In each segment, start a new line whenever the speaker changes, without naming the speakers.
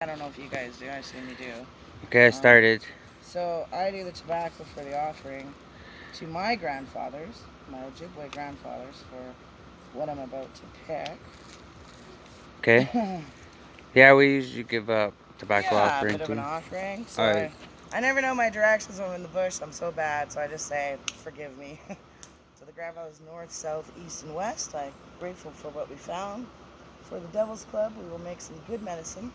I don't know if you guys do. I assume you do.
Okay, I started.
So I do the tobacco for the offering to my grandfathers, my Ojibwe grandfathers, for what I'm about to pick.
Okay. Yeah, we usually give up tobacco
Yeah, a
offering
bit of an
too.
offering. So
Alright.
I never know my directions when I'm in the bush. I'm so bad, so I just say, forgive me. To the grandfathers north, south, east, and west, I'm grateful for what we found. For the Devil's Club, we will make some good medicine,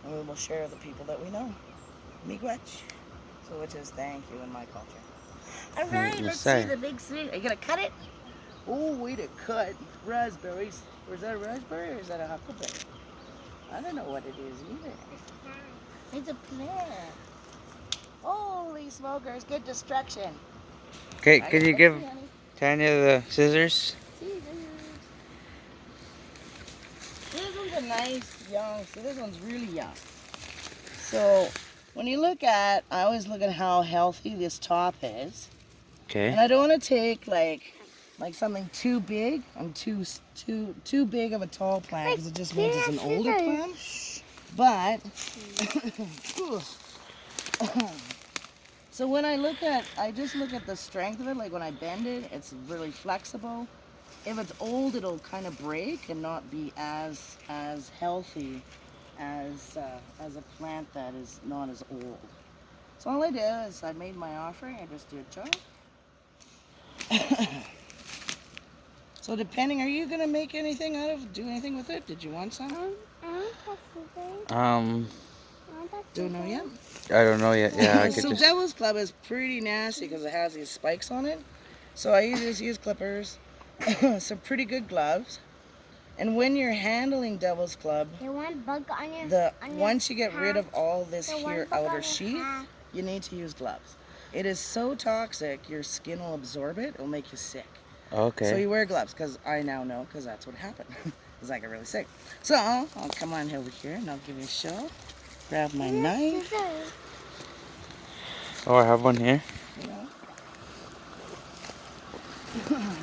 and we will share with the people that we know. Miigwech. So which is thank you in my culture. All right, let's see the big sweet. Are you gonna cut it? Oh, way to cut raspberries. Or is that a raspberry or is that a huckleberry? I don't know what it is either. It's a plant. Holy smokers, good destruction.
Okay,
I
can
got,
you
let's
give
see, honey.
Tanya the scissors?
Scissors. This one's a nice young. See, this one's really young. So when you look at, I always look at how healthy this top is.
Okay.
And I don't want to take like something too big and too big of a tall plant because it just means it's an older plant. But so when I just look at the strength of it. Like when I bend it, it's really flexible. If it's old, it'll kind of break and not be as healthy as a plant that is not as old. So all I do is I made my offering. I just do a chop. So depending, are you gonna make anything out of, do anything with it? Did you want some?
Um,
Don't know yet.
I don't know yet. Yeah, I could
So
just.
Devil's Club is pretty nasty because it has these spikes on it. So I just use clippers, some pretty good gloves. And when you're handling Devil's Club, once you get rid of all this here outer sheath, you need to use gloves. It is so toxic, your skin will absorb it. It'll make you sick.
Okay.
So you wear gloves because I now know because that's what happened. Because I got really sick. So I'll come on over here and I'll give you a show. Grab my knife.
Oh, I have one here.
You know.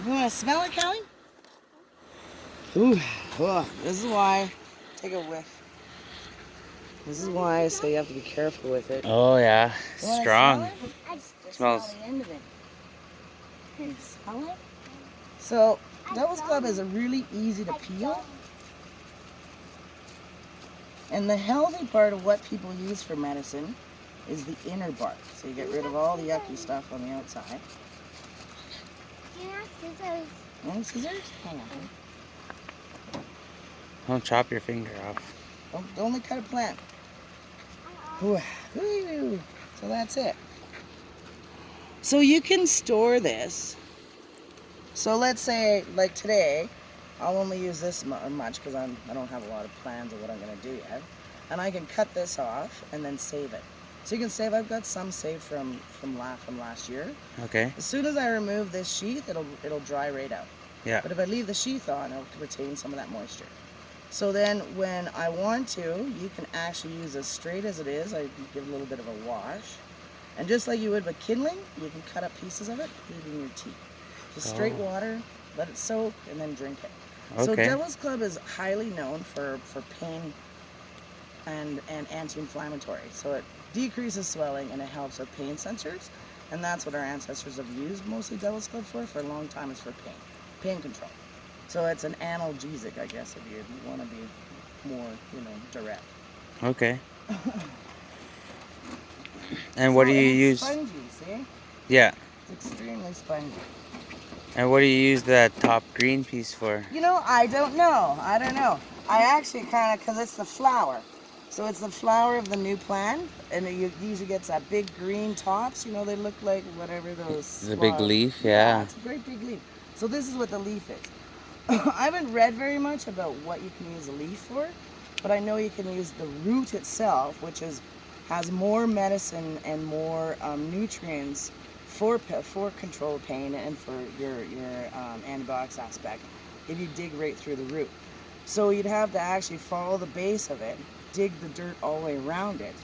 You want to smell it, Callie? Ooh, oh, this is why. Take a whiff. This is why I say you have to be careful with it.
Oh yeah,
You wanna
strong.
smell it? Just
Smells.
smell the end of it. You smell it? So, Devil's Club is a really easy to peel. And the healthy part of what people use for medicine is the inner bark. So you get rid of all the yucky stuff on the outside.
You have scissors.
You want scissors? Hang on.
Don't chop your finger off.
Don't only cut a plant. Ooh. Ooh. So that's it. So you can store this. So let's say, like today, I'll only use this much because I don't have a lot of plans of what I'm going to do yet. And I can cut this off and then save it. So you can save, I've got some saved from last year.
Okay.
As soon as I remove this sheath, it'll dry right out.
Yeah.
But if I leave the sheath on, it'll retain some of that moisture. So then when I want to, you can actually use as straight as it is. I give a little bit of a wash. And just like you would with kindling, you can cut up pieces of it, put it in your tea. Just straight water, let it soak, and then drink it.
Okay.
So Devil's Club is highly known for pain and anti-inflammatory. So it decreases swelling and it helps with pain sensors. And that's what our ancestors have used mostly Devil's Club for a long time, is for pain control. So it's an analgesic, I guess, if you want to be more, direct.
Okay. And what do you use?
Spongy, see?
Yeah.
It's extremely spongy.
And what do you use that top green piece for?
I don't know. I actually kind of, because it's the flower. So it's the flower of the new plant, and it usually gets that big green tops. They look like whatever those.
The big leaf, yeah.
It's a great big leaf. So this is what the leaf is. I haven't read very much about what you can use a leaf for, but I know you can use the root itself, which has more medicine and more nutrients for control of pain and for your antibiotics aspect if you dig right through the root. So you'd have to actually follow the base of it, dig the dirt all the way around it,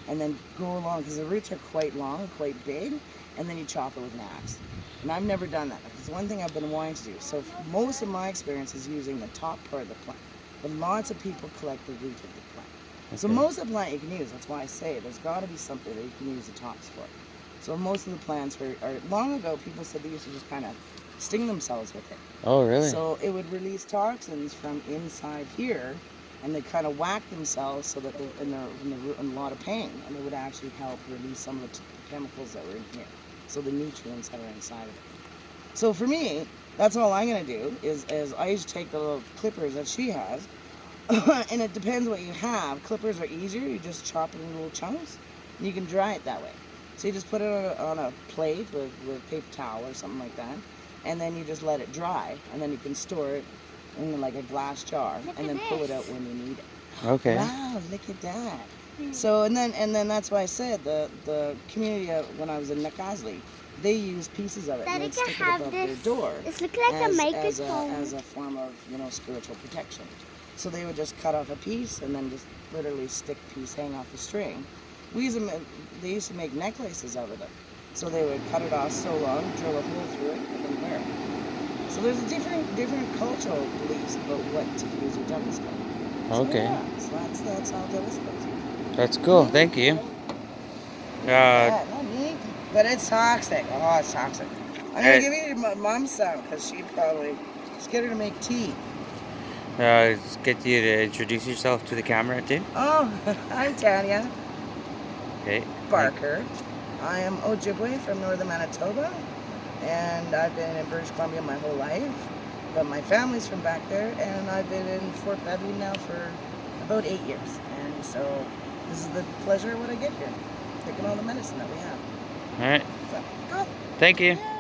and then go along, because the roots are quite long, quite big, and then you chop it with an axe. And I've never done that. It's one thing I've been wanting to do. So most of my experience is using the top part of the plant. But lots of people collect the root of the plant. So
Okay.
most of the plant you can use. That's why I say there's got to be something that you can use the tops for. So most of the plants are long ago people said they used to just kind of sting themselves with it.
Oh, really?
So it would release toxins from inside here, and they kind of whack themselves so that they're in a lot of pain, and it would actually help release some of the chemicals that were in here. So the nutrients that are inside of it. So for me, that's all I'm gonna do is I just take the little clippers that she has, and it depends what you have. Clippers are easier. You just chop it in little chunks, and you can dry it that way. So you just put it on a plate with paper towel or something like that, and then you just let it dry, and then you can store it in like a glass jar,
Look
and
at
then pull it
this.
out when you need it.
Okay.
Wow, look at that.
Hmm.
So and then that's why I said the community when I was in Nakasley, they use pieces of it and
Daddy
they'd
can
stick it
have
above
this.
their door
It's looking like a
as
microphone.
a form of spiritual protection. So they would just cut off a piece and then just literally stick a piece, hang off the string. They used to make necklaces out of it. So they would cut it off so long, drill a hole through it, and then wear it. So there's a different cultural beliefs about what to use with devil's skull. So
Okay.
yeah, so that's how devil's skulls.
That's cool. Thank you.
Yeah, not neat, but it's toxic. Oh, it's toxic. I'm gonna
Hey.
give you your mom's some because just get her to make tea.
Let's get you to introduce yourself to the camera too.
Oh, I'm Tanya
Okay.
Barker. I am Ojibwe from northern Manitoba, and I've been in British Columbia my whole life. But my family's from back there, and I've been in Fort Benning now for about 8 years. And so this is the pleasure of what I get here, taking all the medicine that we have.
All right.
So, go.
Thank you.
Yeah.